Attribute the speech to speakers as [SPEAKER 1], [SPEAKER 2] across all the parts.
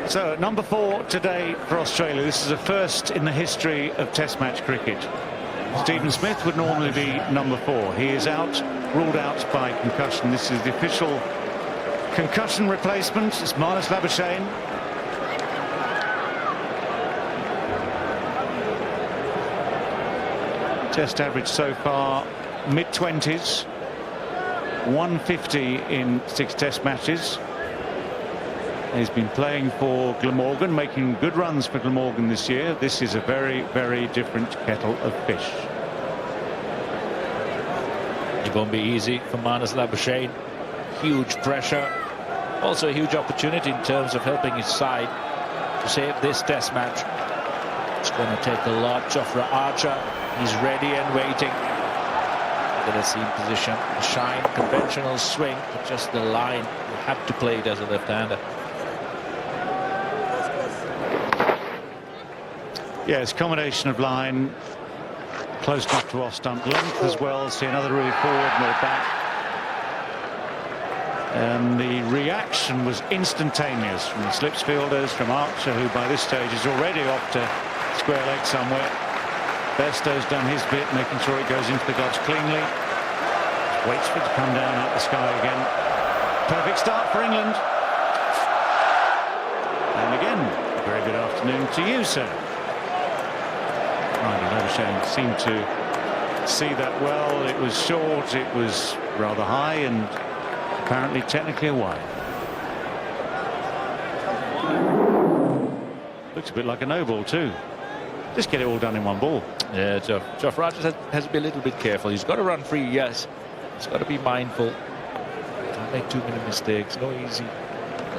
[SPEAKER 1] So, number 4 today for Australia. This is a first in the history of Test match cricket. Stephen Smith would normally be number 4. He is out, ruled out by concussion. This is the official concussion replacement. It's Marnus Labuschagne. Test average so far mid-20s, 150 in 6 Test matches. He's been playing for Glamorgan, making good runs for Glamorgan this year. This is a very, very different kettle of fish.
[SPEAKER 2] It won't be easy for Marnus Labuschagne. Huge pressure. Also a huge opportunity in terms of helping his side to save this Test match. It's going to take a lot. Jofra Archer, he's ready and waiting. In a seam position, a shine, conventional swing, but just the line. You have to play it as a left-hander.
[SPEAKER 1] Yes, combination of line, close enough to off stump length as well. See another really forward, more back. And the reaction was instantaneous from the slips fielders, from Archer, who by this stage is already off to square leg somewhere. Bairstow's done his bit, making sure it goes into the gloves cleanly. Waits for it to come down out the sky again. Perfect start for England. And again, a very good afternoon to you, sir. Labuschagne seemed to see that well. It was short, it was rather high, and apparently technically a wide. Looks a bit like a no ball too. Just get it all done in one ball.
[SPEAKER 2] Yeah, Jofra Archer has to be a little bit careful. He's got to run free, yes. He's got to be mindful. Don't make too many mistakes. No easy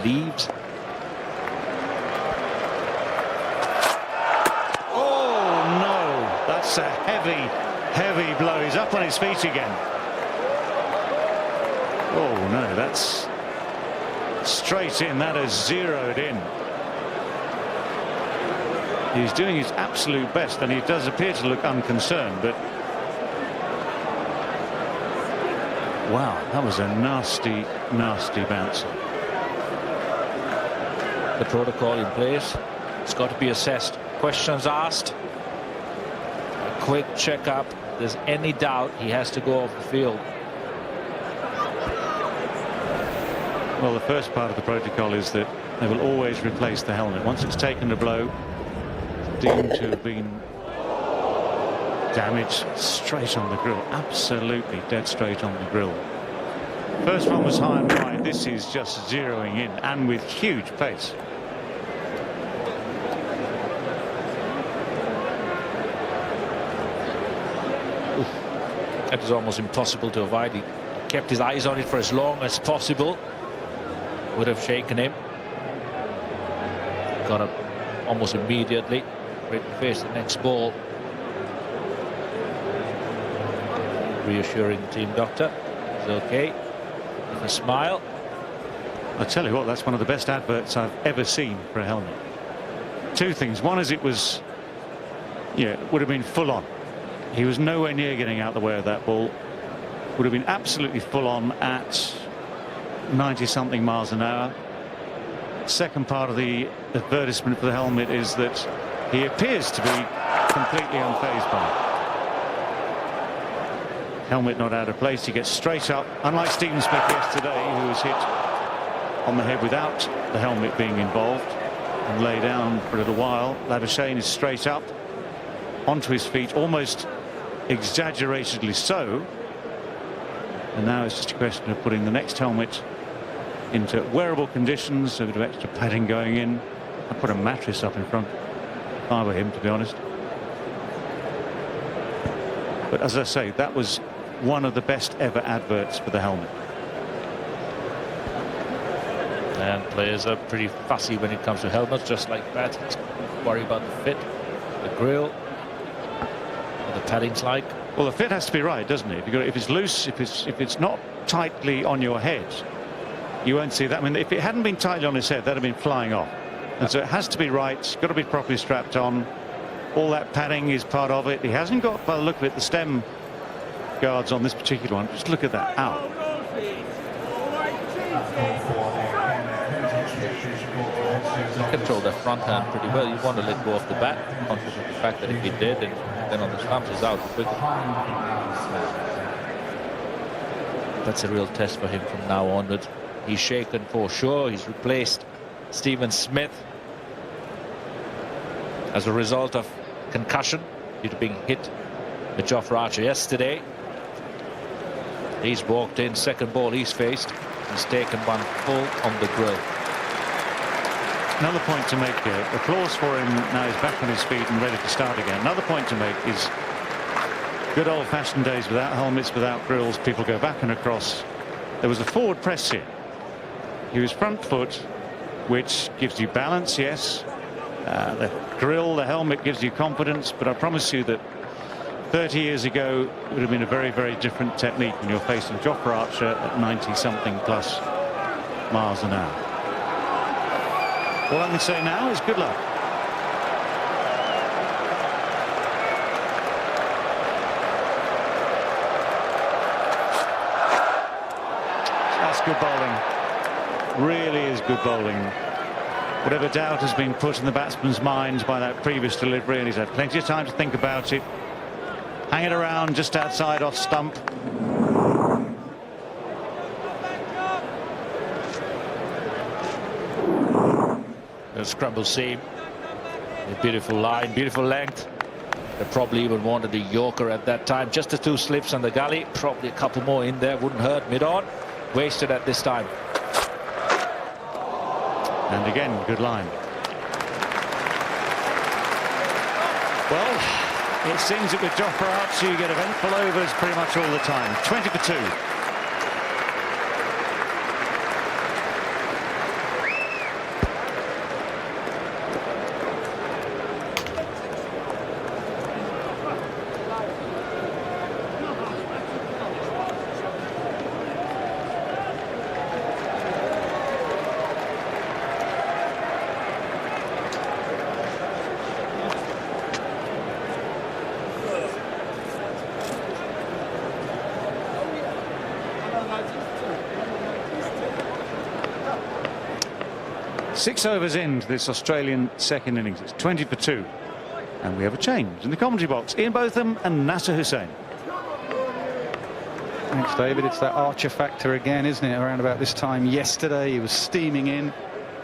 [SPEAKER 2] leaves.
[SPEAKER 1] That's a heavy, heavy blow. He's up on his feet again. Oh, no, that's straight in. That is zeroed in. He's doing his absolute best, and he does appear to look unconcerned, but... Wow, that was a nasty, nasty bounce.
[SPEAKER 2] The protocol in place. It's got to be assessed. Questions asked. Quick check-up. If there's any doubt, he has to go off the field.
[SPEAKER 1] Well, the first part of the protocol is that they will always replace the helmet. Once it's taken a blow, deemed to have been damaged, straight on the grill. Absolutely dead straight on the grill. First one was high and wide. This is just zeroing in, and with huge pace.
[SPEAKER 2] That is almost impossible to avoid. He kept his eyes on it for as long as possible. Would have shaken him. Got up almost immediately. Ready to face the next ball. Reassuring the team doctor. He's okay. With a smile.
[SPEAKER 1] I tell you what, that's one of the best adverts I've ever seen for a helmet. Two things. One is it was, would have been full on. He was nowhere near getting out the way of that ball. Would have been absolutely full on at 90-something miles an hour. Second part of the advertisement for the helmet is that he appears to be completely unfazed by it. Helmet not out of place. He gets straight up. Unlike Stephen Smith yesterday, who was hit on the head without the helmet being involved and lay down for a little while, Labuschagne is straight up onto his feet, almost exaggeratedly so, and now it's just a question of putting the next helmet into wearable conditions, a bit of extra padding going in. I put a mattress up in front if I were him, to be honest. But as I say, that was one of the best ever adverts for the helmet.
[SPEAKER 2] And players are pretty fussy when it comes to helmets, just like that. Worry about the fit, the grill, what the padding's like.
[SPEAKER 1] Well, the fit has to be right, doesn't it? If it's loose, if it's not tightly on your head, you won't see that. I mean, if it hadn't been tightly on his head, that'd have been flying off. And so it has to be right. It's got to be properly strapped on. All that padding is part of it. He hasn't got, by the look of it, the stem guards on this particular one. Just look at that. Ow.
[SPEAKER 2] Control the front hand pretty well. You want to let go off the bat, conscious of the fact that if he did, and then on the stumps he's out quickly. That's a real test for him from now onwards. He's shaken for sure. He's replaced Stephen Smith as a result of concussion due to being hit with Jofra Archer yesterday. He's walked in, second ball he's faced. He's taken one full on the grill.
[SPEAKER 1] Another point to make here. Applause for him now. He's back on his feet and ready to start again. Another point to make is good old-fashioned days without helmets, without grills. People go back and across. There was a forward press here. He was front foot, which gives you balance, yes. The grill, the helmet gives you confidence, but I promise you that 30 years ago it would have been a very, very different technique when you're facing Jofra Archer at 90-something plus miles an hour. All I can say now is good luck. That's good bowling. Really is good bowling. Whatever doubt has been put in the batsman's mind by that previous delivery, and he's had plenty of time to think about it. Hang it around just outside off stump.
[SPEAKER 2] The scramble seam. A beautiful line, beautiful length. They probably even wanted a Yorker at that time. Just the two slips on the gully. Probably a couple more in there. Wouldn't hurt. Mid-on. Wasted at this time.
[SPEAKER 1] And again, good line. Well, it seems that with Jofra Archer you get eventful overs pretty much all the time. 20 for 2. Six overs into this Australian second innings. It's 20 for 2. And we have a change in the commentary box. Ian Botham and Nasser Hussain.
[SPEAKER 3] Thanks, David. It's that Archer factor again, isn't it? Around about this time yesterday, he was steaming in,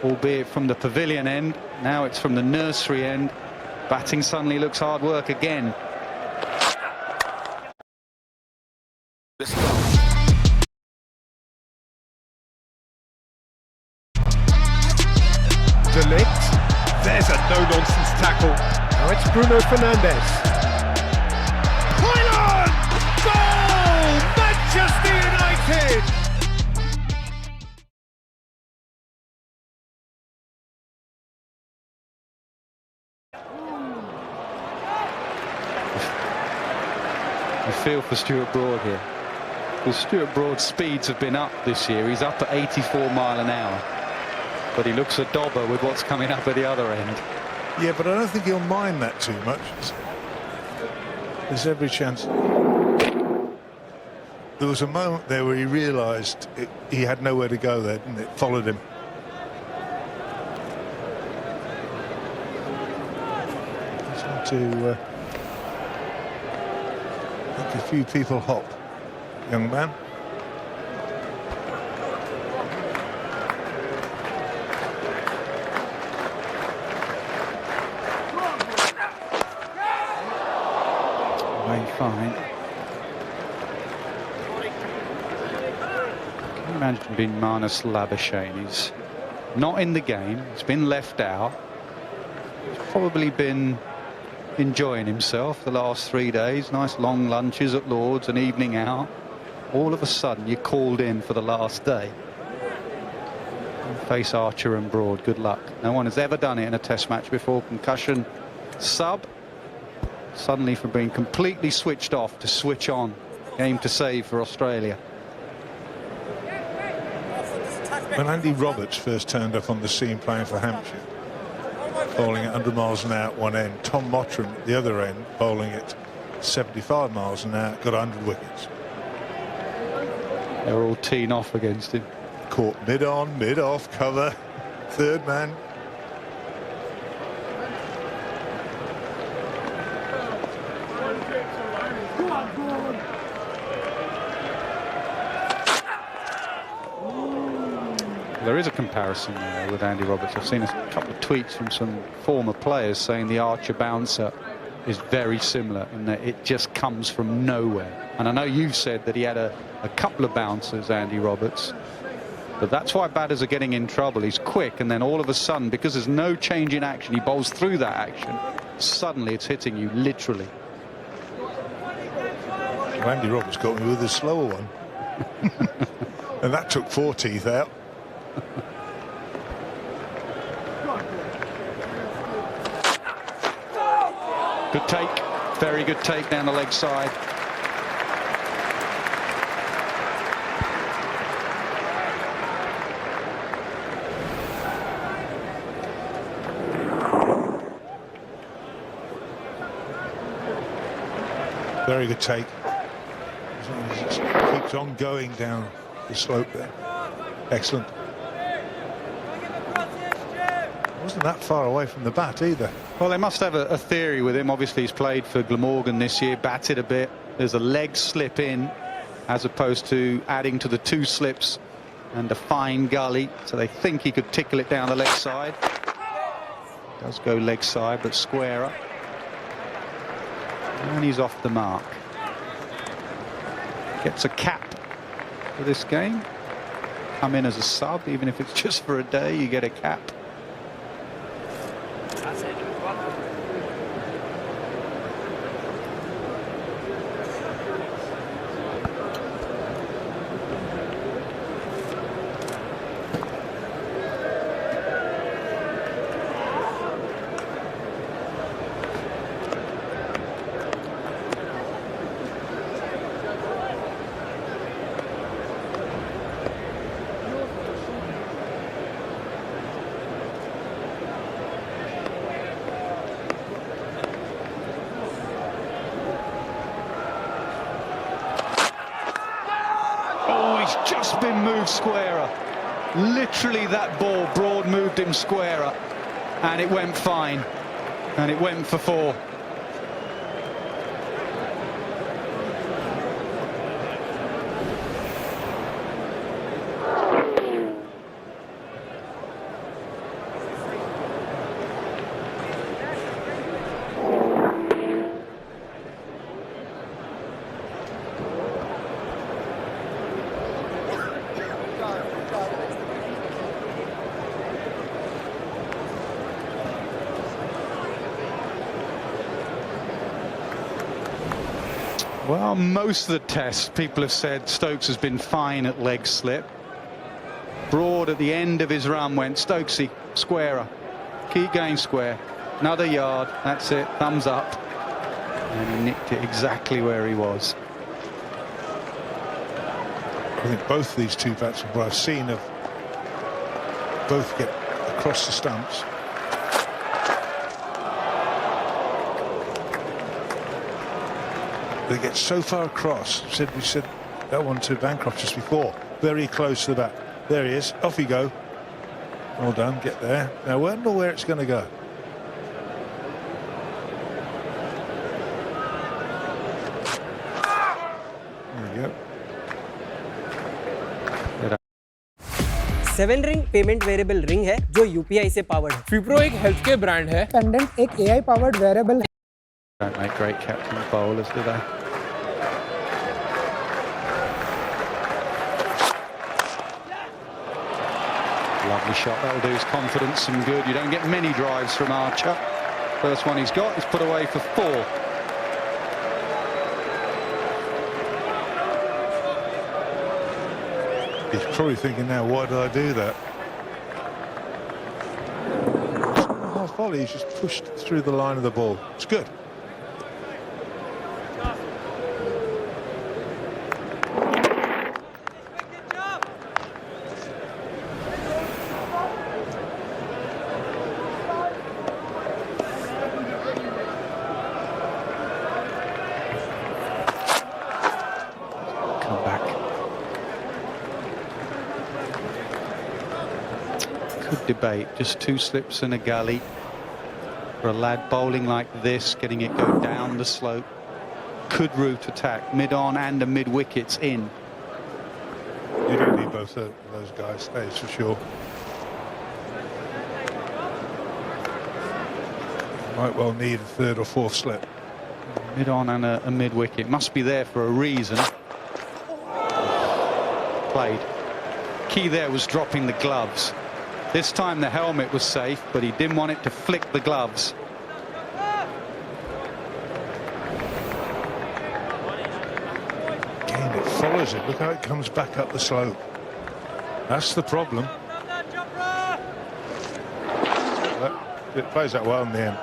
[SPEAKER 3] albeit from the pavilion end. Now it's from the nursery end. Batting suddenly looks hard work again.
[SPEAKER 4] Delict. There's a no-nonsense tackle. Now it's Bruno Fernandes. Hoyland! Goal! Manchester United!
[SPEAKER 3] I feel for Stuart Broad here. Because Stuart Broad's speeds have been up this year. He's up at 84 mile an hour. But he looks a dobber with what's coming up at the other end.
[SPEAKER 5] Yeah, but I don't think he'll mind that too much. There's every chance. There was a moment there where he realised he had nowhere to go there, didn't it? Followed him. To make a few people hop, young man.
[SPEAKER 3] Fine. Can you imagine being Marnus Labuschagne? He's not in the game. He's been left out. He's probably been enjoying himself the last 3 days. Nice long lunches at Lord's, an evening out. All of a sudden, you're called in for the last day. And face Archer and Broad. Good luck. No one has ever done it in a test match before. Concussion sub. Suddenly from being completely switched off to switch on. Game to save for Australia.
[SPEAKER 5] When Andy Roberts first turned up on the scene playing for Hampshire, bowling at 100 miles an hour at one end, Tom Mottram at the other end bowling at 75 miles an hour, got 100 wickets.
[SPEAKER 3] They were all teeing off against him.
[SPEAKER 5] Caught mid-on, mid-off, cover. third man.
[SPEAKER 3] There is a comparison there with Andy Roberts. I've seen a couple of tweets from some former players saying the Archer bouncer is very similar in that it just comes from nowhere. And I know you've said that he had a couple of bouncers, Andy Roberts, but that's why batters are getting in trouble. He's quick, and then all of a sudden, because there's no change in action, he bowls through that action. Suddenly it's hitting you, literally.
[SPEAKER 5] Well, Andy Roberts got me with a slower one. And that took 4 teeth out.
[SPEAKER 3] Good take, very good take down the leg side.
[SPEAKER 5] Very good take. As long as it keeps on going down the slope there. Excellent. Wasn't that far away from the bat either.
[SPEAKER 3] Well, they must have a theory with him. Obviously, he's played for Glamorgan this year, batted a bit. There's a leg slip in, as opposed to adding to the 2 slips and a fine gully. So they think he could tickle it down the leg side. Does go leg side, but squarer. And he's off the mark. Gets a cap for this game. Come in as a sub, even if it's just for a day, you get a cap. He's just been moved squarer. Literally that ball, Broad moved him squarer, and it went fine, and it went for 4. Well, most of the tests, people have said Stokes has been fine at leg slip. Broad at the end of his run went, Stokesy, squarer. Keep going square. Another yard. That's it. Thumbs up. And he nicked it exactly where he was.
[SPEAKER 5] I think both of these 2 batsmen, what I've seen, have both get across the stumps. They get so far across. We said that one to Bancroft just before. Very close to the bat. There he is. Off you go. Well done. Get there. Now, I wonder where it's going to go. There you go.
[SPEAKER 6] 7 ring payment variable ring है जो UPI से powered है।
[SPEAKER 7] Fipro एक health care brand है।
[SPEAKER 8] Pendant एक AI powered variable है।
[SPEAKER 3] Don't make great captain bowlers, do they? Lovely shot. That'll do his confidence some good. You don't get many drives from Archer. First one he's got, he's put away for 4.
[SPEAKER 5] He's probably thinking now, why did I do that? Half volley, he's just pushed through the line of the ball. It's good.
[SPEAKER 3] could debate just 2 slips in a gully for a lad bowling like this, getting it go down the slope. Could route attack mid-on and a mid-wickets in.
[SPEAKER 5] You don't need both of those guys, that is for sure. Might well need a 3rd or 4th slip.
[SPEAKER 3] Mid-on and a mid-wicket. Must be there for a reason. Played. Key there was dropping the gloves. This time the helmet was safe, but he didn't want it to flick the gloves.
[SPEAKER 5] Again, it follows it. Look how it comes back up the slope. That's the problem. It plays that well in the end.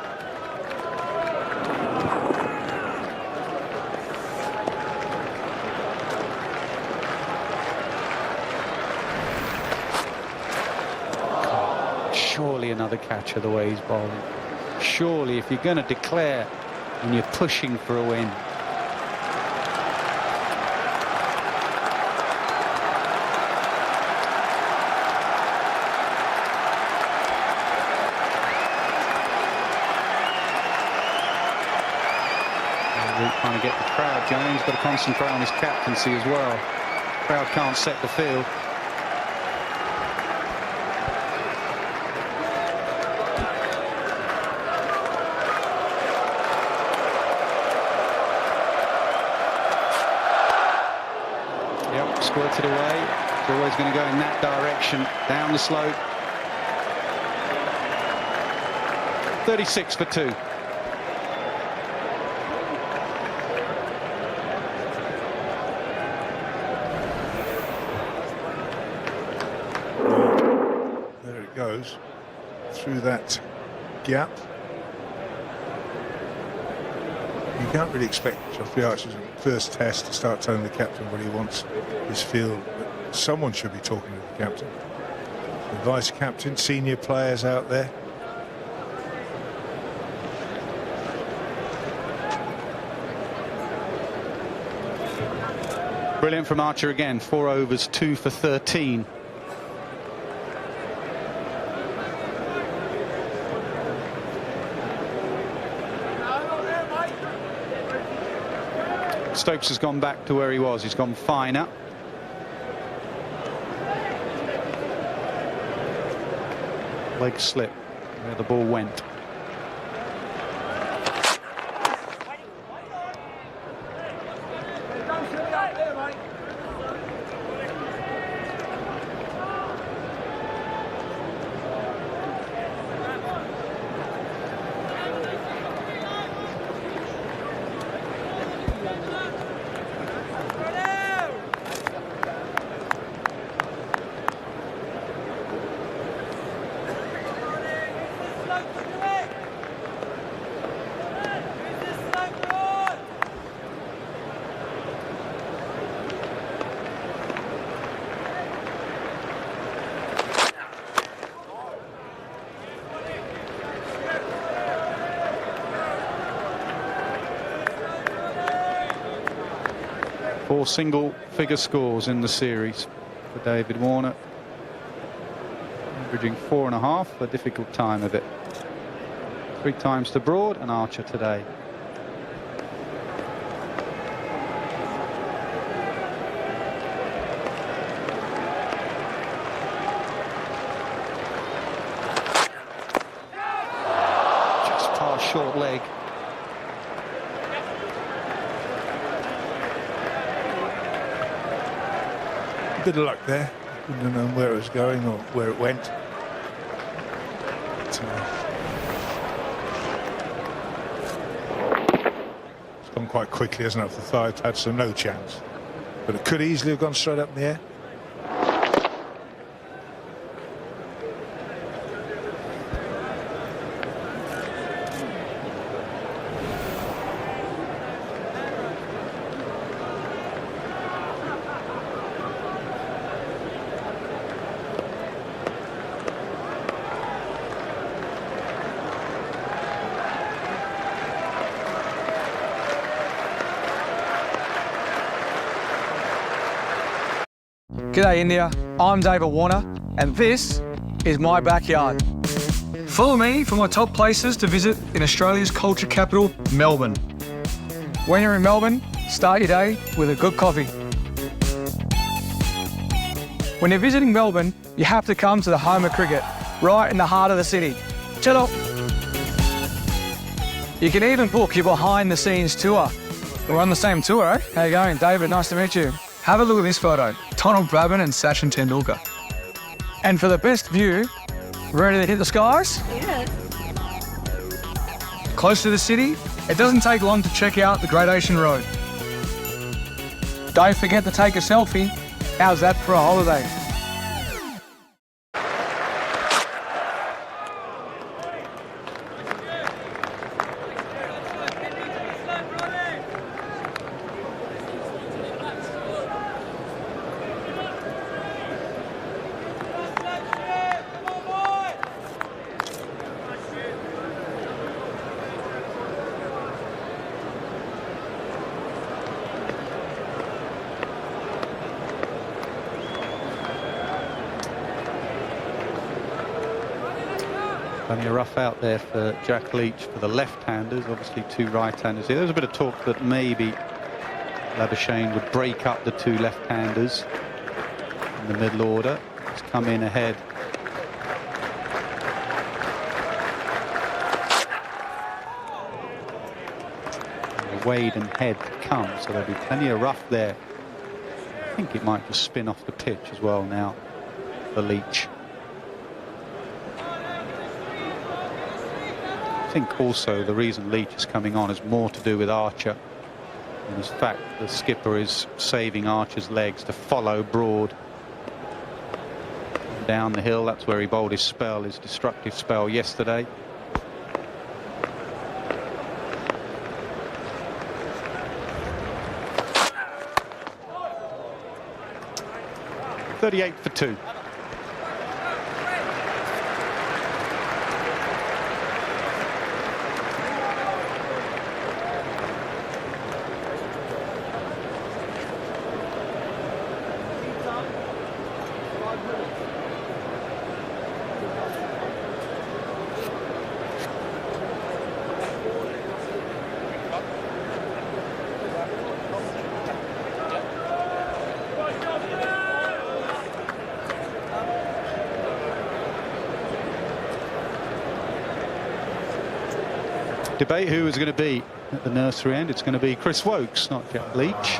[SPEAKER 3] Surely another catcher the way he's bowling. Surely, if you're going to declare and you're pushing for a win. Trying to get the crowd going. He's got to concentrate on his captaincy as well. Crowd can't set the field. Yep, squirted away. It's always going to go in that direction, down the slope. 36 for 2.
[SPEAKER 5] There it goes through that gap. You can't really expect Geoffrey Archer's first test to start telling the captain what he wants his field. But someone should be talking to the captain. The vice captain, senior players out there.
[SPEAKER 3] Brilliant from Archer again. 4 overs, 2 for 13. Stokes has gone back to where he was. He's gone finer. Leg slip where the ball went. Four single-figure scores in the series for David Warner, averaging 4.5, a difficult time of it. 3 times to Broad and Archer today. Just past short leg.
[SPEAKER 5] Bit of luck there. Wouldn't have known where it was going or where it went. But, it's gone quite quickly, hasn't it? Off the thigh pad, so no chance. But it could easily have gone straight up in the air.
[SPEAKER 7] G'day India, I'm David Warner and this is my backyard. Follow me for my top places to visit in Australia's culture capital, Melbourne. When you're in Melbourne, start your day with a good coffee. When you're visiting Melbourne, you have to come to the home of cricket, right in the heart of the city. Chalo! You can even book your behind-the-scenes tour. We're on the same tour, eh? How you going? David, nice to meet you. Have a look at this photo. Donald Bradman and Sachin Tendulkar. And for the best view, ready to hit the skies?
[SPEAKER 9] Yeah.
[SPEAKER 7] Close to the city, it doesn't take long to check out the Great Ocean Road. Don't forget to take a selfie. How's that for a holiday?
[SPEAKER 3] Plenty of rough out there for Jack Leach for the left-handers, obviously 2 right-handers here. There was a bit of talk that maybe Labuschagne would break up the 2 left-handers in the middle order. He's come in ahead. Wade and Head to come, so there'll be plenty of rough there. I think it might just spin off the pitch as well now for Leach. I think also the reason Leach is coming on is more to do with Archer. And in fact, the skipper is saving Archer's legs to follow Broad down the hill. That's where he bowled his spell, his destructive spell yesterday. .38 for 2. Debate who is going to be at the nursery end. It's going to be Chris Woakes, not Jack Leach.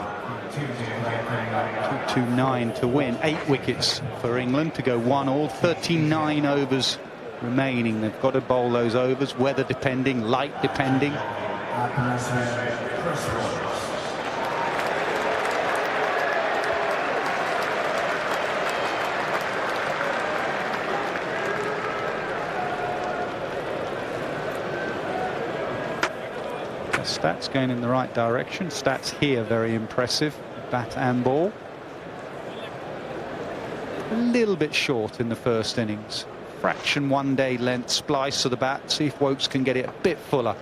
[SPEAKER 3] 229 to win. 8 wickets for England to go 1-all. 39 overs remaining. They've got to bowl those overs, weather depending, light depending. Stats going in the right direction. Stats here very impressive, bat and ball. A little bit short in the first innings. Fraction 1 day length splice of the bat. See if Woakes can get it a bit fuller.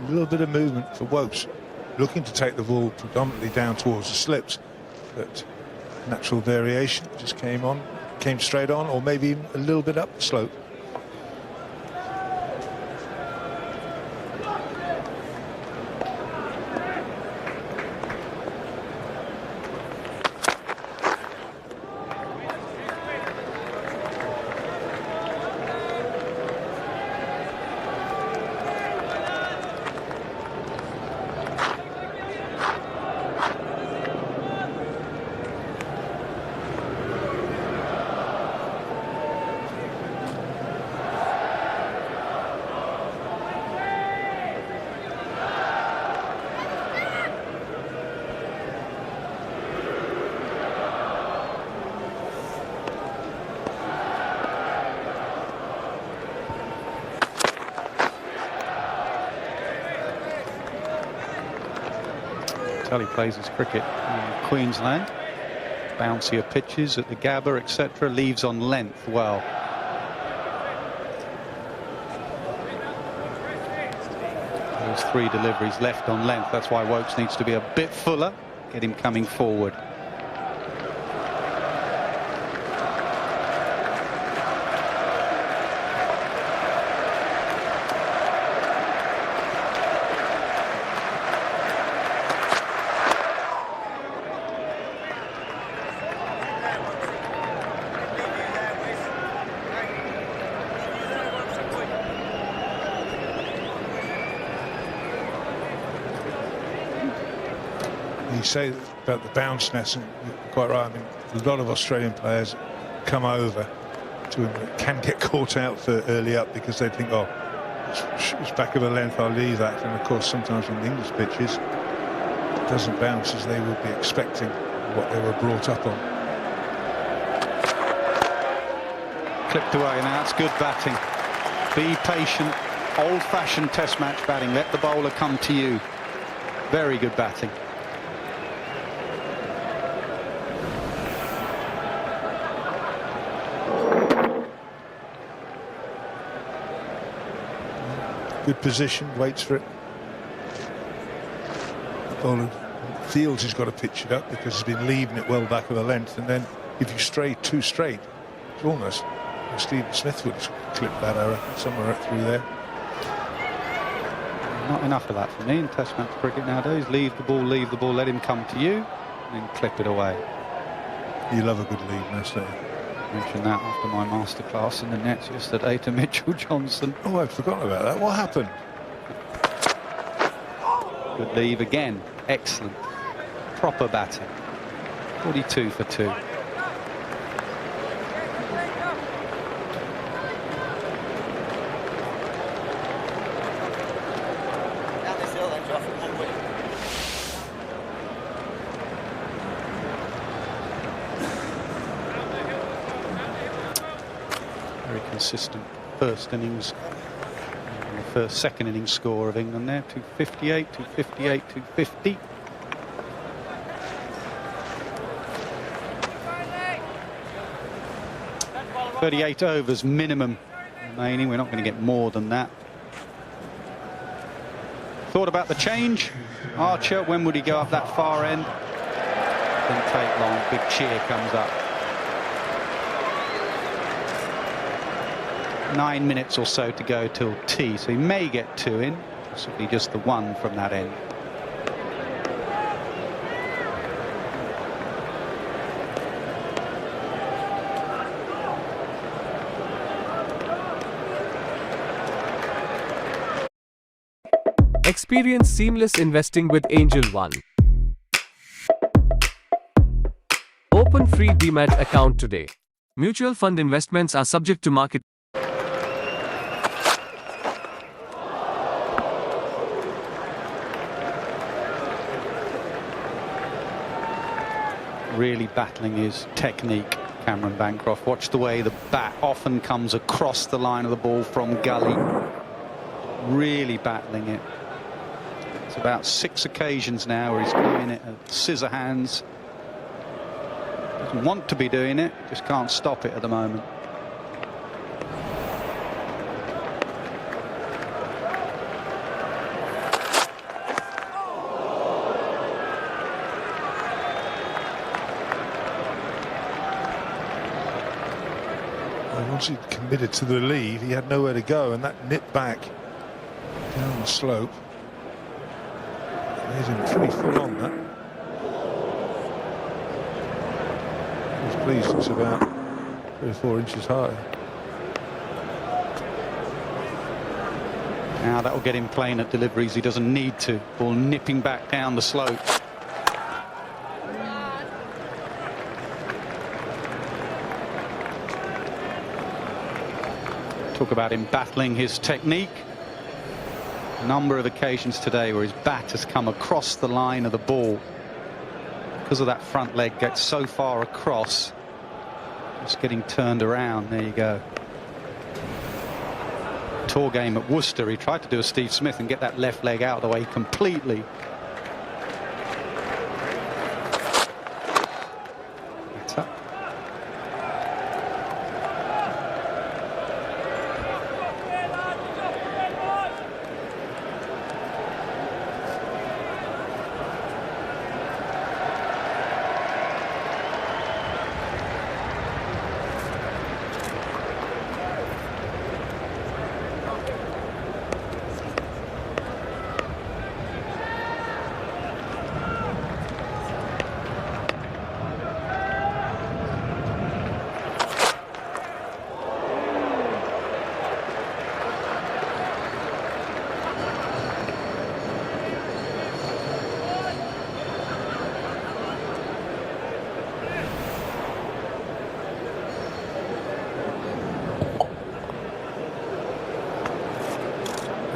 [SPEAKER 5] A little bit of movement for Woakes, looking to take the ball predominantly down towards the slips, but natural variation just came straight on, or maybe even a little bit up the slope.
[SPEAKER 3] tell he plays his cricket in Queensland. Bouncier pitches at the Gabba, etc. Leaves on length well. Those 3 deliveries left on length. That's why Woakes needs to be a bit fuller. Get him coming forward.
[SPEAKER 5] You say about the bounciness, and you're quite right. I mean, a lot of Australian players come over to him that can get caught out for early up because they think, oh, it's back of a length, I'll leave that. And of course, sometimes on the English pitches, it doesn't bounce as they would be expecting, what they were brought up on.
[SPEAKER 3] Clipped away now. It's good batting. Be patient. Old-fashioned Test match batting. Let the bowler come to you. Very good batting.
[SPEAKER 5] Good position, waits for it. Bowler feels he's got to pitch it up because he's been leaving it well back of the length, and then if you stray too straight, it's almost Stephen Smith would clip that arrow somewhere through there.
[SPEAKER 3] Not enough of that for me in Test match cricket nowadays. Leave the ball, let him come to you, and then clip it away.
[SPEAKER 5] You love a good lead, don't you?
[SPEAKER 3] Mentioned that after my masterclass in the nets yesterday to Mitchell Johnson.
[SPEAKER 5] Oh, I'd forgotten about that. What happened?
[SPEAKER 3] Good leave again. Excellent. Proper batting. 42 for 2. Very consistent first innings, second innings score of England there. 258, 258, 250. .38 overs minimum remaining. We're not going to get more than that. Thought about the change. Archer, when would he go up that far end? Didn't take long. Big cheer comes up. 9 minutes or so to go till tea, so he may get 2 in, possibly just the 1 from that end.
[SPEAKER 9] Experience seamless investing with Angel One. Open free Demat account today. Mutual fund investments are subject to market.
[SPEAKER 3] Really battling his technique, Cameron Bancroft. Watch the way the bat often comes across the line of the ball from gully. Really battling it. It's about 6 occasions now where he's doing it at scissor hands. Doesn't want to be doing it, just can't stop it at the moment.
[SPEAKER 5] Once he committed to the lead, he had nowhere to go, and that nipped back down the slope. He's in pretty full on that. He's pleased it's about 3 or 4 inches high.
[SPEAKER 3] Now that will get him playing at deliveries he doesn't need to. Ball nipping back down the slope. Talk about him battling his technique. A number of occasions today where his bat has come across the line of the ball. Because of that front leg gets so far across, just getting turned around. There you go. Tour game at Worcester, he tried to do a Steve Smith and get that left leg out of the way completely.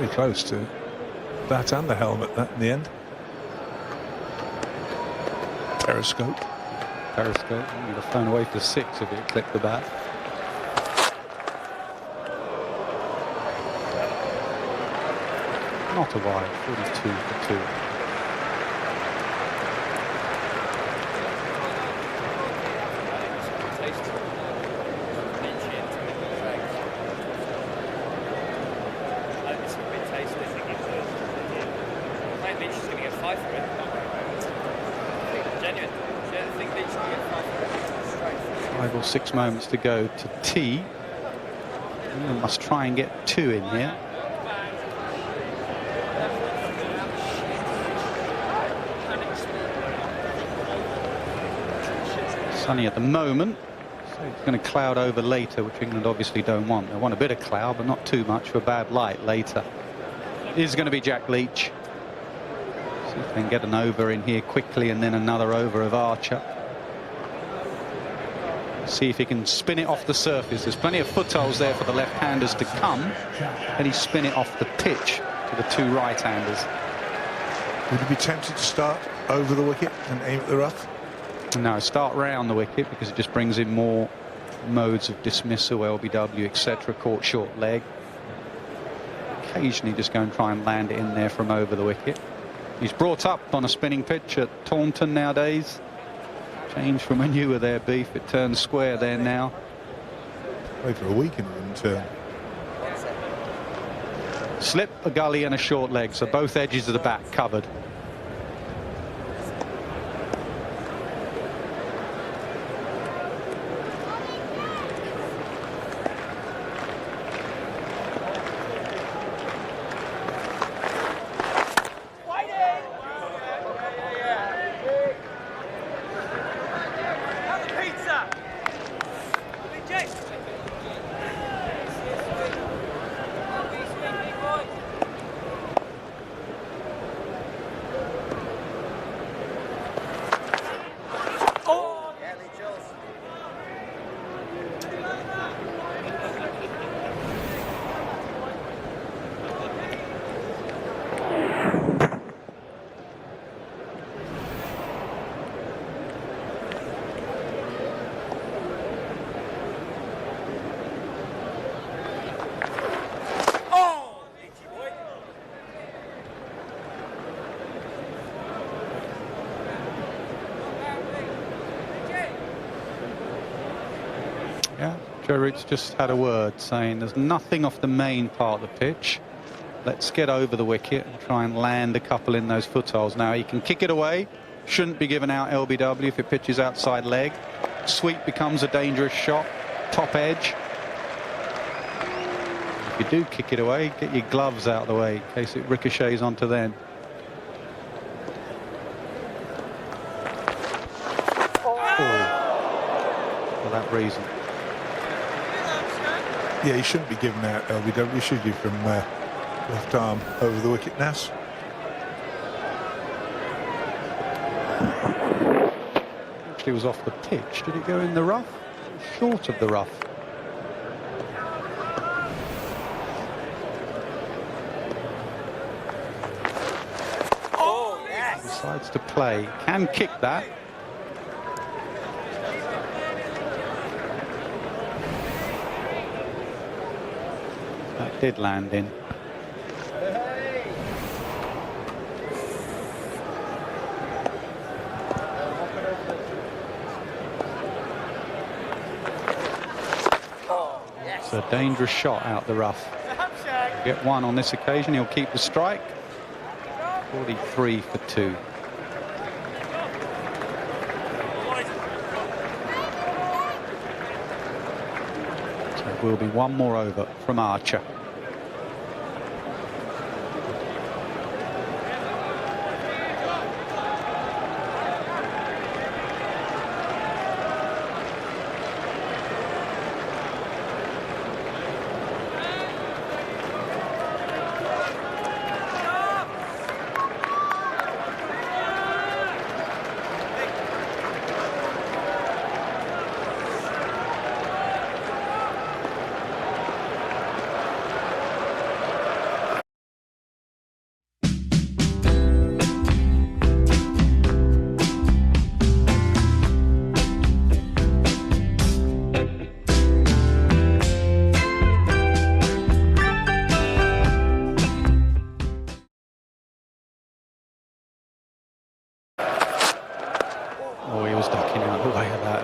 [SPEAKER 5] Very close to that and the helmet, that in the end. Periscope.
[SPEAKER 3] Periscope. You'd have thrown away for 6 if it clipped the bat. Not a wide, 42 for 2. Five or 6 moments to go to tee. We must try and get 2 in here. Sunny at the moment, so it's going to cloud over later, which England obviously don't want. They want a bit of cloud, but not too much for bad light later. It is going to be Jack Leach. See if they can get an over in here quickly, and then another over of Archer. See if he can spin it off the surface. There's plenty of footholds there for the left-handers to come, and he spin it off the pitch to the 2 right-handers.
[SPEAKER 5] Would you be tempted to start over the wicket and aim at the rough?
[SPEAKER 3] No, start round the wicket, because it just brings in more modes of dismissal, LBW, etc. Caught short leg. Occasionally just go and try and land it in there from over the wicket. He's brought up on a spinning pitch at Taunton nowadays. Changed from when you were there, Beef. It turns square there now.
[SPEAKER 5] Played for a week and it didn't turn.
[SPEAKER 3] Slip, a gully and a short leg, so both edges of the bat covered. Yeah, Joe Root's just had a word saying there's nothing off the main part of the pitch. Let's get over the wicket and try and land a couple in those footholds. Now he can kick it away. Shouldn't be given out LBW if it pitches outside leg. Sweep becomes a dangerous shot. Top edge. If you do kick it away, get your gloves out of the way in case it ricochets onto them. For that reason.
[SPEAKER 5] Yeah, he shouldn't be given out LBW, should you, from left arm over the wicket, Nas?
[SPEAKER 3] Actually was off the pitch. Did it go in the rough? Short of the rough. Decides to play. Can kick that. That did land in. It's a dangerous shot out the rough. Get one on this occasion. He'll keep the strike. 43 for 2. So it will be one more over from Archer.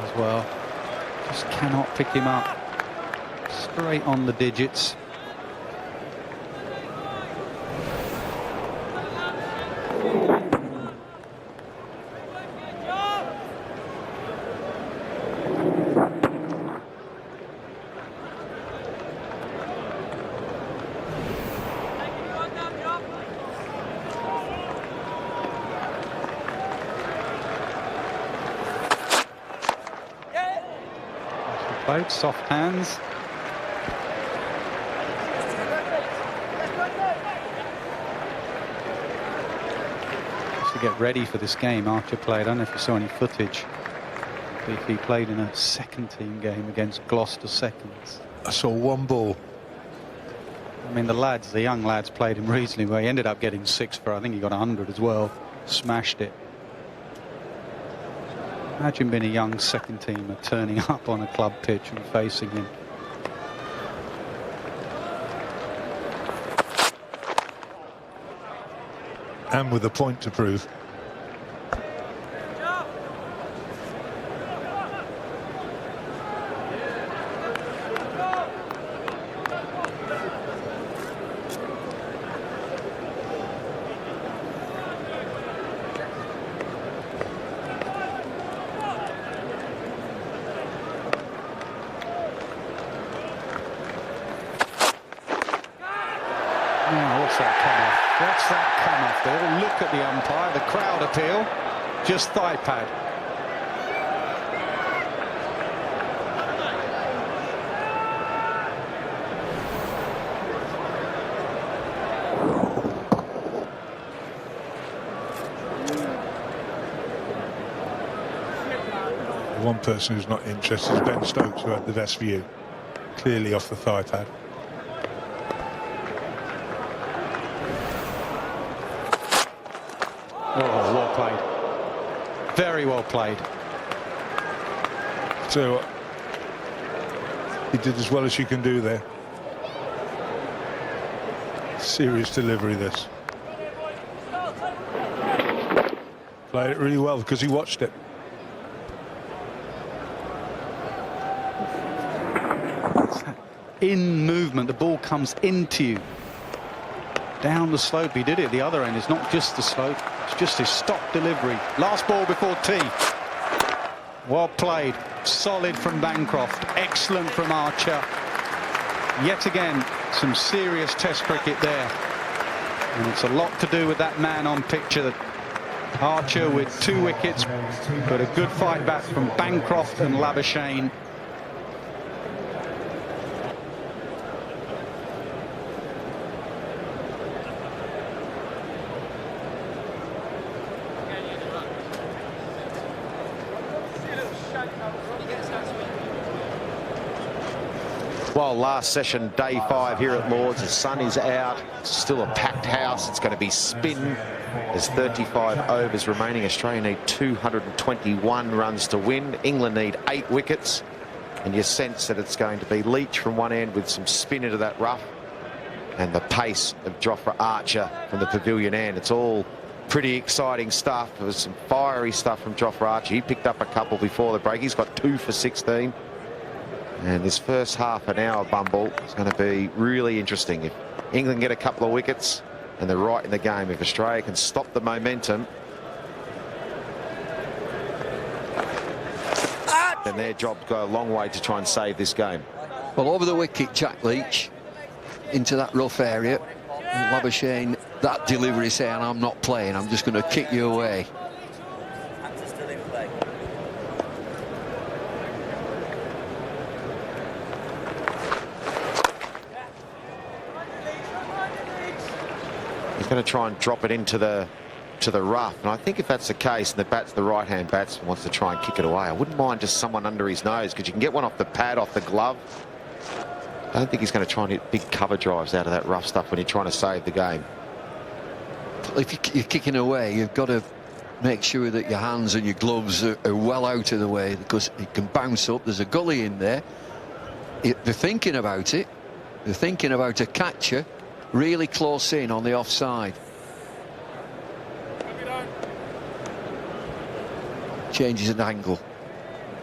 [SPEAKER 3] as well. Just cannot pick him up. Straight on the digits. Played soft hands. Just to get ready for this game, Archer played. I don't know if you saw any footage. He played in a second team game against Gloucester Seconds.
[SPEAKER 5] I saw one ball.
[SPEAKER 3] I mean, the young lads played him reasonably well. He ended up getting 6 for, I think he got 100 as well. Smashed it. Imagine being a young second teamer turning up on a club pitch and facing him.
[SPEAKER 5] And with a point to prove.
[SPEAKER 3] What's that come off? What's that come off? They all look at the umpire, the crowd appeal, just thigh pad.
[SPEAKER 5] One person who's not interested is Ben Stokes, who had the best view. Clearly off the thigh pad.
[SPEAKER 3] Oh, well played. Very well played.
[SPEAKER 5] So he did as well as you can do there. Serious delivery, this. Played it really well because he watched it.
[SPEAKER 3] In movement, the ball comes into you. Down the slope, he did it. The other end is not just the slope, it's just his stop delivery. Last ball before tee. Well played. Solid from Bancroft. Excellent from Archer. Yet again, some serious test cricket there. And it's a lot to do with that man on picture. Archer with 2 wickets, but a good fight back from Bancroft and Labuschagne.
[SPEAKER 10] Well, last session, day 5 here at Lords. The sun is out. It's still a packed house. It's going to be spin. There's 35 overs remaining. Australia need 221 runs to win. England need 8 wickets. And you sense that it's going to be Leach from one end with some spin into that rough. And the pace of Jofra Archer from the pavilion end. It's all pretty exciting stuff. There was some fiery stuff from Jofra Archer. He picked up a couple before the break. He's got 2 for 16. And this first half an hour, Bumble, is going to be really interesting. If England get a couple of wickets and they're right in the game, if Australia can stop the momentum, then their job go a long way to try and save this game.
[SPEAKER 11] Well, over the wicket, Jack Leach into that rough area. Labuschagne, that delivery saying, I'm not playing, I'm just going to kick you away.
[SPEAKER 10] Going to try and drop it into the rough, and I think if that's the case, and the right-hand batsman wants to try and kick it away, I wouldn't mind just someone under his nose, because you can get one off the pad, off the glove. I don't think he's going to try and hit big cover drives out of that rough stuff when you're trying to save the game.
[SPEAKER 11] If you're kicking away, you've got to make sure that your hands and your gloves are well out of the way, because it can bounce up. There's a gully in there. They're thinking about it. They're thinking about a catcher really close in on the offside. Changes an angle.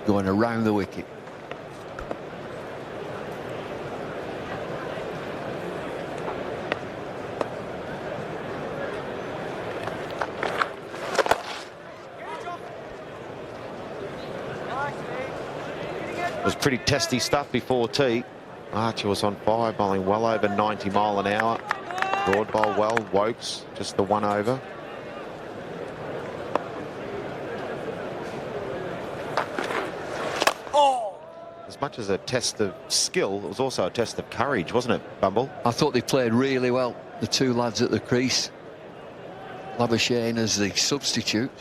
[SPEAKER 11] going around the wicket.
[SPEAKER 10] It was pretty testy stuff before tea. Archer was on fire, bowling well over 90 mile an hour. Broad bowl well, Wokes just the one over. As much as a test of skill, it was also a test of courage, wasn't it, Bumble?
[SPEAKER 11] I thought they played really well, the two lads at the crease. Labuschagne as the substitute.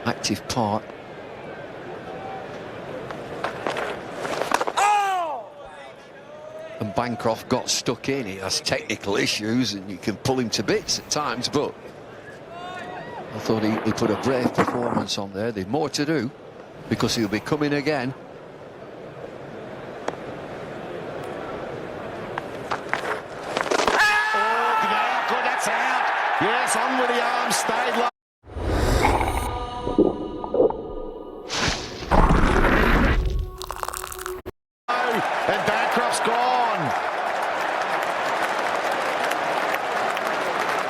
[SPEAKER 11] Active part. And Bancroft got stuck in. He has technical issues and you can pull him to bits at times, but I thought he put a brave performance on there. There's more to do because he'll be coming again.
[SPEAKER 10] Good, that's out. Yes, on with the arm, stayed low. And Bancroft's gone.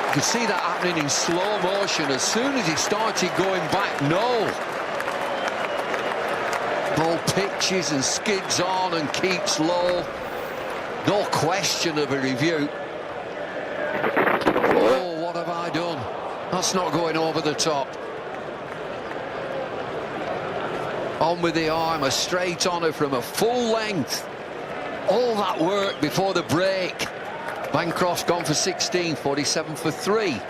[SPEAKER 11] You can see that happening in slow motion. As soon as he started going back, no. Ball pitches and skids on and keeps low. No question of a review. Oh, what have I done? That's not going over the top. On with the arm, a straight honour from a full length. All that work before the break. Bancroft's gone for 16, 47 for 3.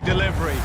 [SPEAKER 4] Delivery.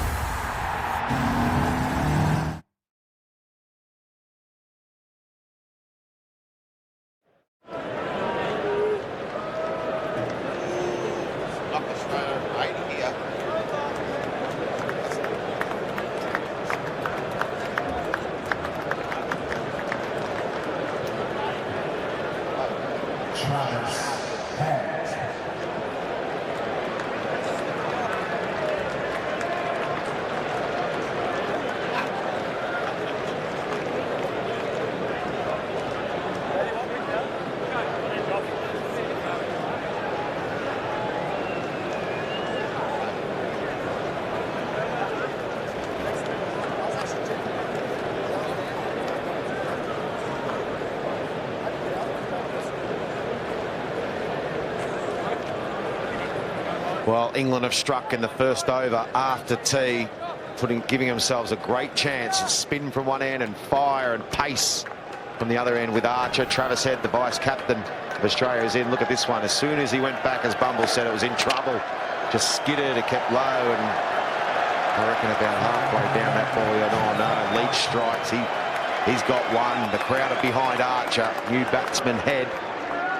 [SPEAKER 10] Well, England have struck in the first over after tea, giving themselves a great chance. Spin from one end and fire and pace from the other end with Archer. Travis Head, the vice-captain of Australia, is in. Look at this one. As soon as he went back, as Bumble said, it was in trouble. Just skidded, it kept low, and I reckon about halfway down that ball, oh no, Leach strikes. He's got one. The crowd are behind Archer. New batsman Head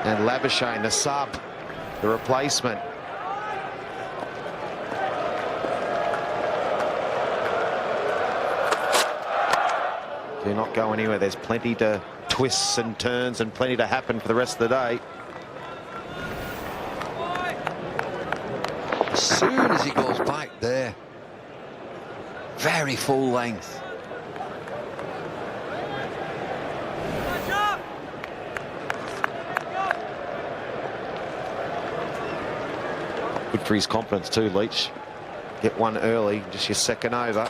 [SPEAKER 10] and Labuschagne, the sub, the replacement. Do not go anywhere. There's plenty to twists and turns and plenty to happen for the rest of the day.
[SPEAKER 11] As soon as he goes back there, very full length.
[SPEAKER 10] Good for his confidence too, Leach. Get one early, just your second over.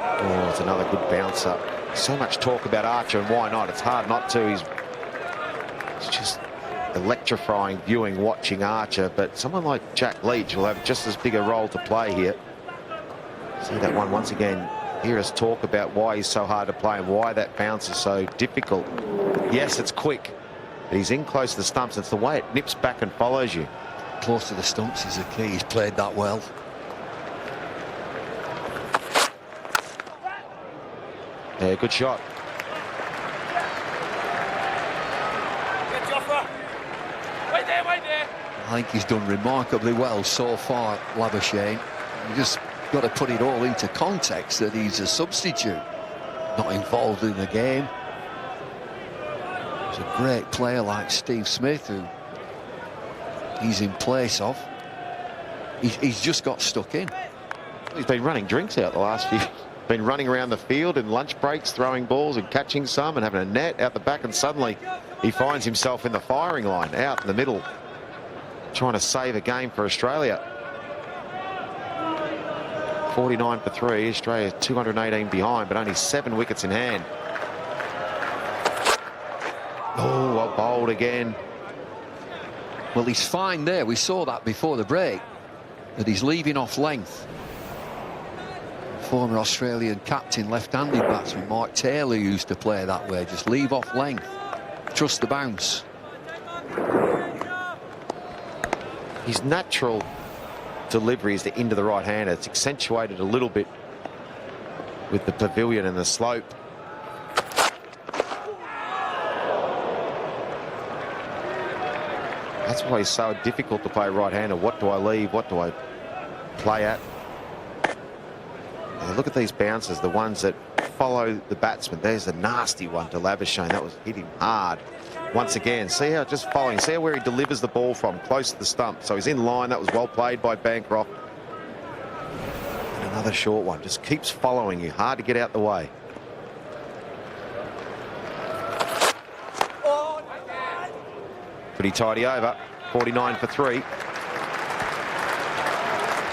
[SPEAKER 10] Oh, it's another good bouncer. So much talk about Archer, and why not? It's hard not to. It's just electrifying viewing, watching Archer, but someone like Jack Leach will have just as big a role to play here. See that one once again. Hear us talk about why he's so hard to play and why that bounce is so difficult. Yes, it's quick, but he's in close to the stumps. It's the way it nips back and follows you.
[SPEAKER 11] Close to the stumps is the key. He's played that well.
[SPEAKER 10] Yeah, good shot.
[SPEAKER 11] I think he's done remarkably well so far, Labuschagne. You just got to put it all into context that he's a substitute, not involved in the game. There's a great player like Steve Smith who he's in place of. He's just got stuck in.
[SPEAKER 10] He's been running drinks out the last few. Been running around the field in lunch breaks, throwing balls and catching some and having a net out the back, and suddenly he finds himself in the firing line out in the middle, trying to save a game for Australia. 49 for 3. Australia 218 behind, but only 7 wickets in hand. Oh, well bowled again.
[SPEAKER 11] Well, he's fine there. We saw that before the break, that he's leaving off length. Former Australian captain, left-handed batsman Mark Taylor used to play that way. Just leave off length. Trust the bounce.
[SPEAKER 10] His natural delivery is the into the right hander. It's accentuated a little bit with the pavilion and the slope. That's why he's so difficult to play right-hander. What do I leave? What do I play at? Now look at these bounces, the ones that follow the batsman. There's a nasty one to Labuschagne. That was hitting hard. Once again, see how just following, see how where he delivers the ball from, close to the stump. So he's in line. That was well played by Bancroft. And another short one, just keeps following you. Hard to get out the way. Pretty tidy over. 49 for 3.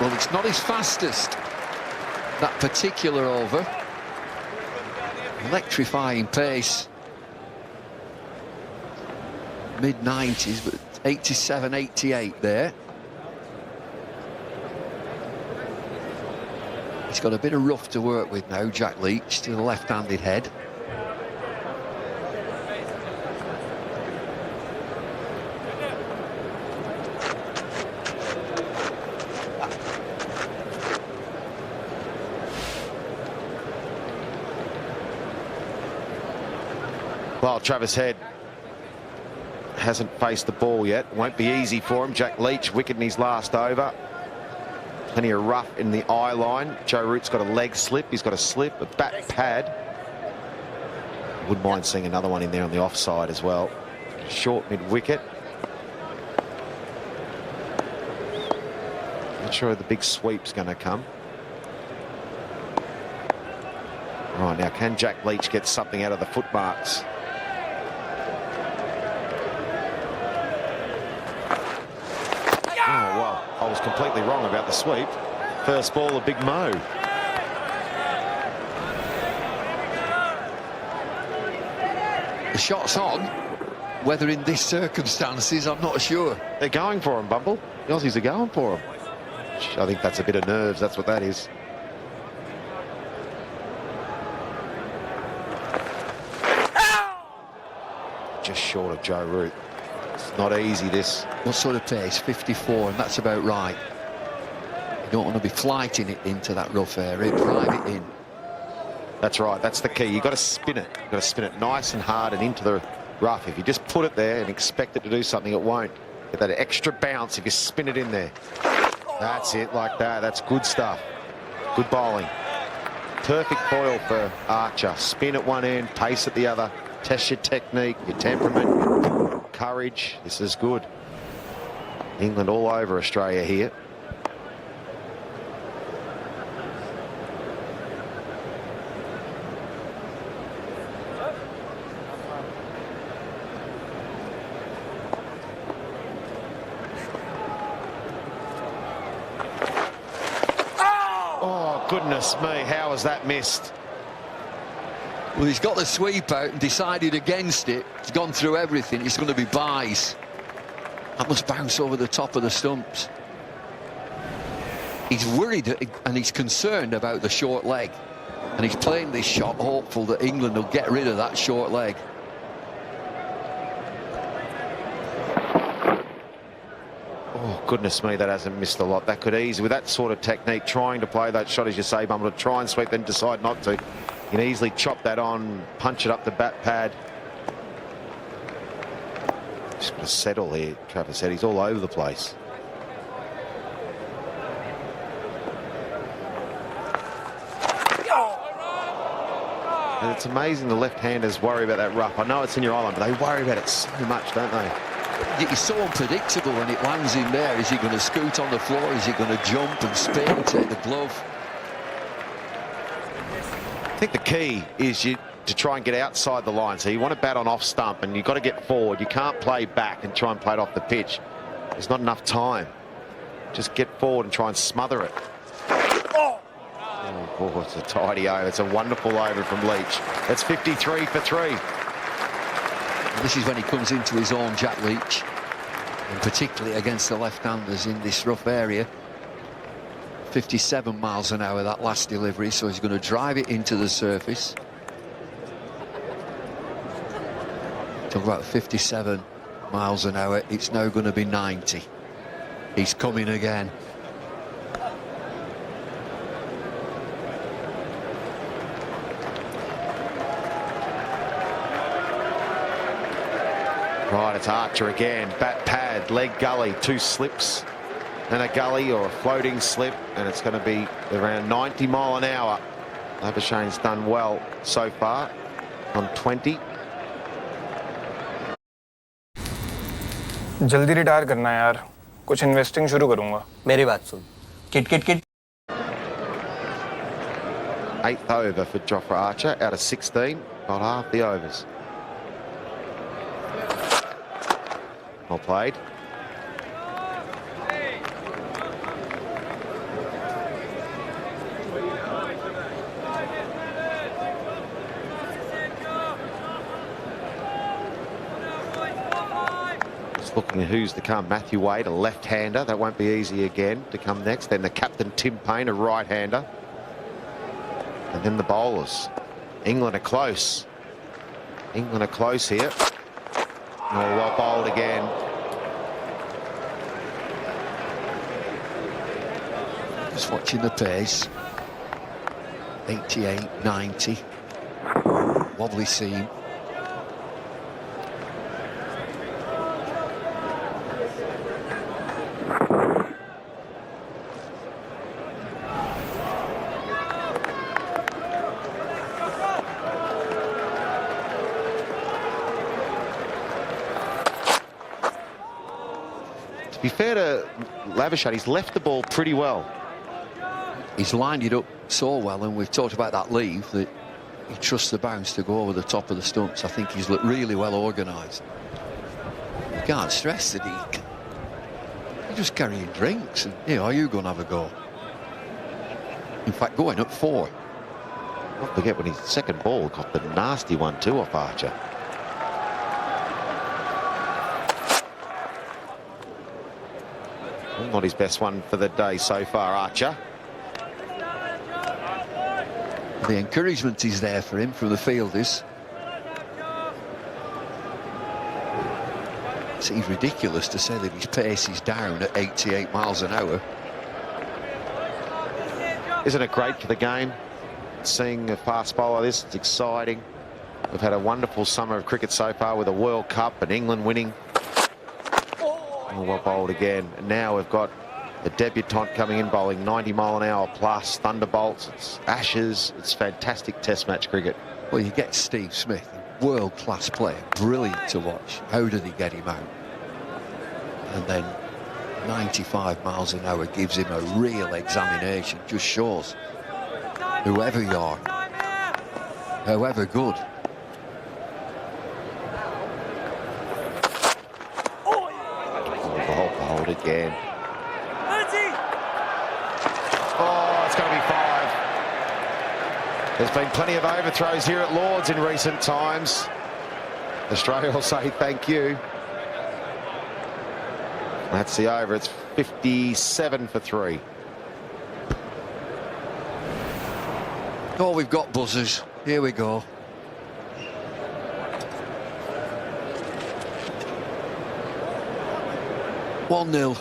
[SPEAKER 11] Well, it's not his fastest, that particular over. Electrifying pace. Mid-90s, but 87, 88 there. He's got a bit of rough to work with now, Jack Leach, to the left-handed head.
[SPEAKER 10] Well, Travis Head hasn't faced the ball yet. Won't be easy for him. Jack Leach, wicket in his last over. Plenty of rough in the eye line. Joe Root's got a leg slip. He's got a slip, a bat pad. Wouldn't mind seeing another one in there on the offside as well. Short mid-wicket. Not sure the big sweep's going to come. Right, now can Jack Leach get something out of the footmarks? Oh, well, I was completely wrong about the sweep. First ball, a big mo.
[SPEAKER 11] The shot's on. Whether in these circumstances, I'm not sure.
[SPEAKER 10] They're going for him, Bumble. The Aussies are going for him. I think that's a bit of nerves. That's what that is. Just short of Joe Root. It's not easy, this.
[SPEAKER 11] What sort of pace? 54, and that's about right. You don't want to be flighting it into that rough area. Drive it in.
[SPEAKER 10] That's right. That's the key. You've got to spin it. You've got to spin it nice and hard and into the rough. If you just put it there and expect it to do something, it won't. Get that extra bounce if you spin it in there. That's it, like that. That's good stuff. Good bowling. Perfect foil for Archer. Spin at one end, pace at the other. Test your technique, your temperament, courage. This is good. England all over Australia here. Oh, goodness me, how was that missed?
[SPEAKER 11] Well, he's got the sweep out and decided against it. He's gone through everything. It's going to be byes. That must bounce over the top of the stumps. He's worried and he's concerned about the short leg. And he's playing this shot hopeful that England will get rid of that short leg.
[SPEAKER 10] Oh, goodness me, that hasn't missed a lot. That could easily, with that sort of technique, trying to play that shot, as you say, Bumble, to try and sweep, then decide not to. You can easily chop that on, punch it up the bat pad. Just going to settle here, Travis said. He's all over the place. And it's amazing the left-handers worry about that rough. I know it's in your island, but they worry about it so much, don't they?
[SPEAKER 11] It's so unpredictable when it lands in there. Is he going to scoot on the floor? Is he going to jump and spin, take the glove?
[SPEAKER 10] think the key is to try and get outside the line. So you want to bat on off stump and you've got to get forward. You can't play back and try and play it off the pitch. There's not enough time. Just get forward and try and smother it. Oh, it's a tidy over. It's a wonderful over from Leach. It's 53 for 3.
[SPEAKER 11] This is when he comes into his own, Jack Leach, and particularly against the left-handers in this rough area. 57 miles an hour, that last delivery, so he's going to drive it into the surface. Talk about 57 miles an hour, it's now going to be 90. He's coming again.
[SPEAKER 10] Right, it's Archer again. Bat pad, leg gully, 2 slips and a gully or a floating slip, and it's going to be around 90 mile an hour. Labuschagne's done well so far on 20.
[SPEAKER 12] जल्दी retire करना है यार, कुछ investing शुरू करूंगा।
[SPEAKER 6] मेरी बात सुन, किट किट किट।
[SPEAKER 10] 8th over for Jofra Archer out of 16, got half the overs. Well played. Just looking at who's to come. Matthew Wade, a left-hander. That won't be easy again to come next. Then the captain, Tim Payne, a right-hander. And then the bowlers. England are close. England are close here. Oh, well bowled again.
[SPEAKER 11] Just watching the pace. 88, 90. Wobbly seam.
[SPEAKER 10] To be fair to Labuschagne, he's left the ball pretty well.
[SPEAKER 11] He's lined it up so well, and we've talked about that leave, that he trusts the bounce to go over the top of the stumps. I think he's looked really well organised. You can't stress that you're just carrying drinks, and you know, you go and have a go. In fact, going up 4.
[SPEAKER 10] Don't forget when his second ball got the nasty one too off Archer. Well, not his best one for the day so far, Archer.
[SPEAKER 11] The encouragement is there for him from the fielders. It seems ridiculous to say that his pace is down at 88 miles an hour.
[SPEAKER 10] Isn't it great for the game? Seeing a fast bowler like this, it's exciting. We've had a wonderful summer of cricket so far with a World Cup and England winning. Oh, well bowled again. And now we've got a debutant coming in bowling 90 mile an hour plus, thunderbolts, it's Ashes, it's fantastic test match cricket.
[SPEAKER 11] Well, you get Steve Smith, world-class player, brilliant to watch. How did he get him out? And then 95 miles an hour gives him a real examination, just shows whoever you are, however good.
[SPEAKER 10] Oh, bowled again. Oh, it's going to be 5. There's been plenty of overthrows here at Lords in recent times. Australia will say thank you. That's the over. It's 57 for 3.
[SPEAKER 11] Oh, we've got buzzers. Here we go. One 0.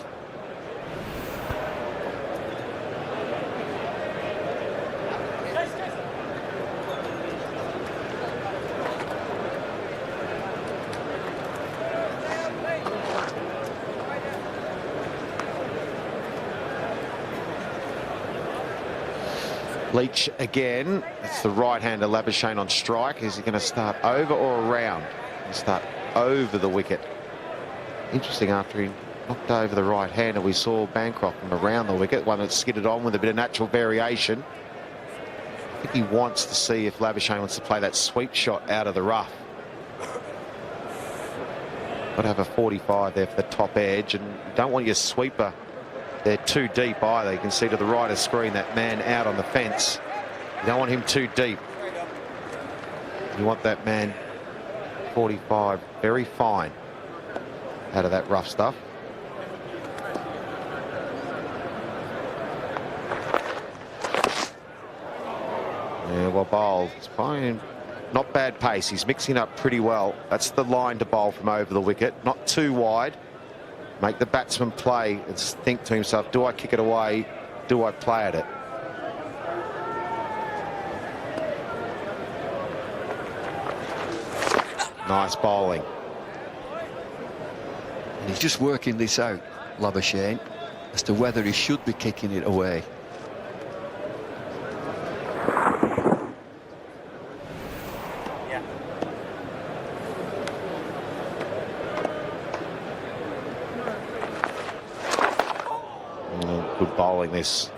[SPEAKER 10] Leach again. It's the right-hander Labuschagne on strike. Is he going to start over or around? He'll start over the wicket. Interesting, after he knocked over the right-hander, we saw Bancroft from around the wicket, one that skidded on with a bit of natural variation. I think he wants to see if Labuschagne wants to play that sweep shot out of the rough. Got to have a 45 there for the top edge, and you don't want your sweeper there too deep either. You can see to the right of screen that man out on the fence. You don't want him too deep. You want that man 45 very fine out of that rough stuff. Yeah, well bowled. It's playing not bad pace. He's mixing up pretty well. That's the line to bowl from over the wicket. Not too wide. Make the batsman play and think to himself, do I kick it away? Do I play at it? Nice bowling.
[SPEAKER 11] And he's just working this out, Labuschagne, as to whether he should be kicking it away.
[SPEAKER 10] Good bowling this.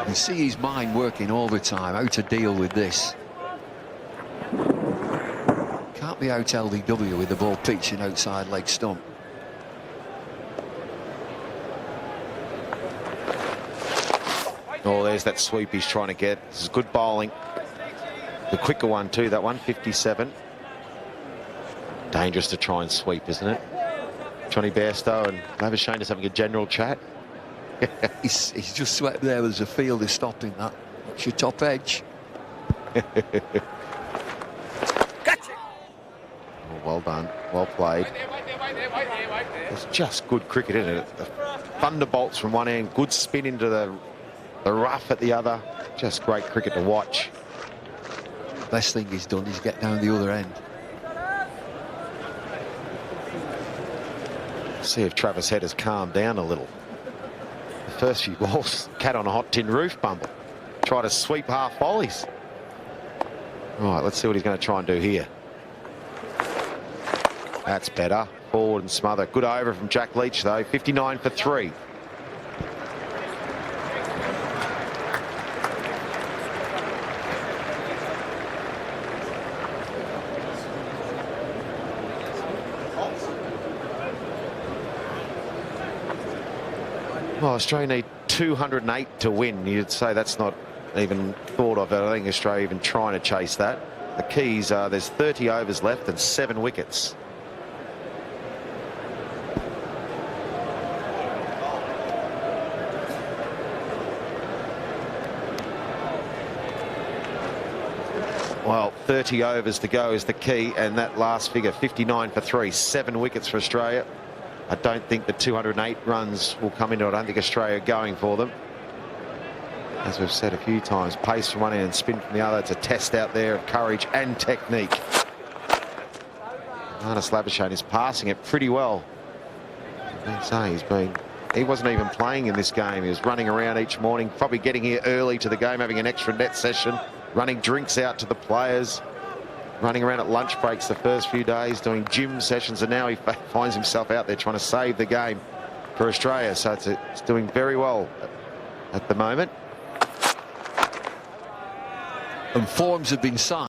[SPEAKER 11] You see his mind working all the time, how to deal with this. Can't be out LBW with the ball pitching outside leg stump.
[SPEAKER 10] Oh, there's that sweep he's trying to get. This is good bowling. The quicker one too, that one, 57. Dangerous to try and sweep, isn't it? Johnny Bairstow and Labuschagne just having a general chat.
[SPEAKER 11] He's just swept there. There's a fielder stopping that. It's your top edge.
[SPEAKER 10] Gotcha. Oh, well done. Well played. It's just good cricket, isn't it? The thunderbolts from one end, good spin into the rough at the other. Just great cricket to watch.
[SPEAKER 11] Best thing he's done is get down the other end.
[SPEAKER 10] See if Travis Head has calmed down a little. The first few balls, cat on a hot tin roof bumble. Try to sweep half volleys. All right, let's see what he's going to try and do here. That's better. Forward and smother. Good over from Jack Leach, though. 59 for 3. Well, Australia need 208 to win. You'd say that's not even thought of. I don't think Australia even trying to chase that. The keys are there's 30 overs left and 7 wickets. Well, 30 overs to go is the key, and that last figure, 59 for 3, 7 wickets for Australia. I don't think the 208 runs will come into it. I don't think Australia are going for them. As we've said a few times, pace from one end and spin from the other. It's a test out there of courage and technique. Marnus Labuschagne is passing it pretty well. I've been saying he wasn't even playing in this game. He was running around each morning, probably getting here early to the game, having an extra net session, running drinks out to the players, running around at lunch breaks the first few days, doing gym sessions, and now he finds himself out there trying to save the game for Australia. So it's doing very well at the moment.
[SPEAKER 11] And forms have been signed.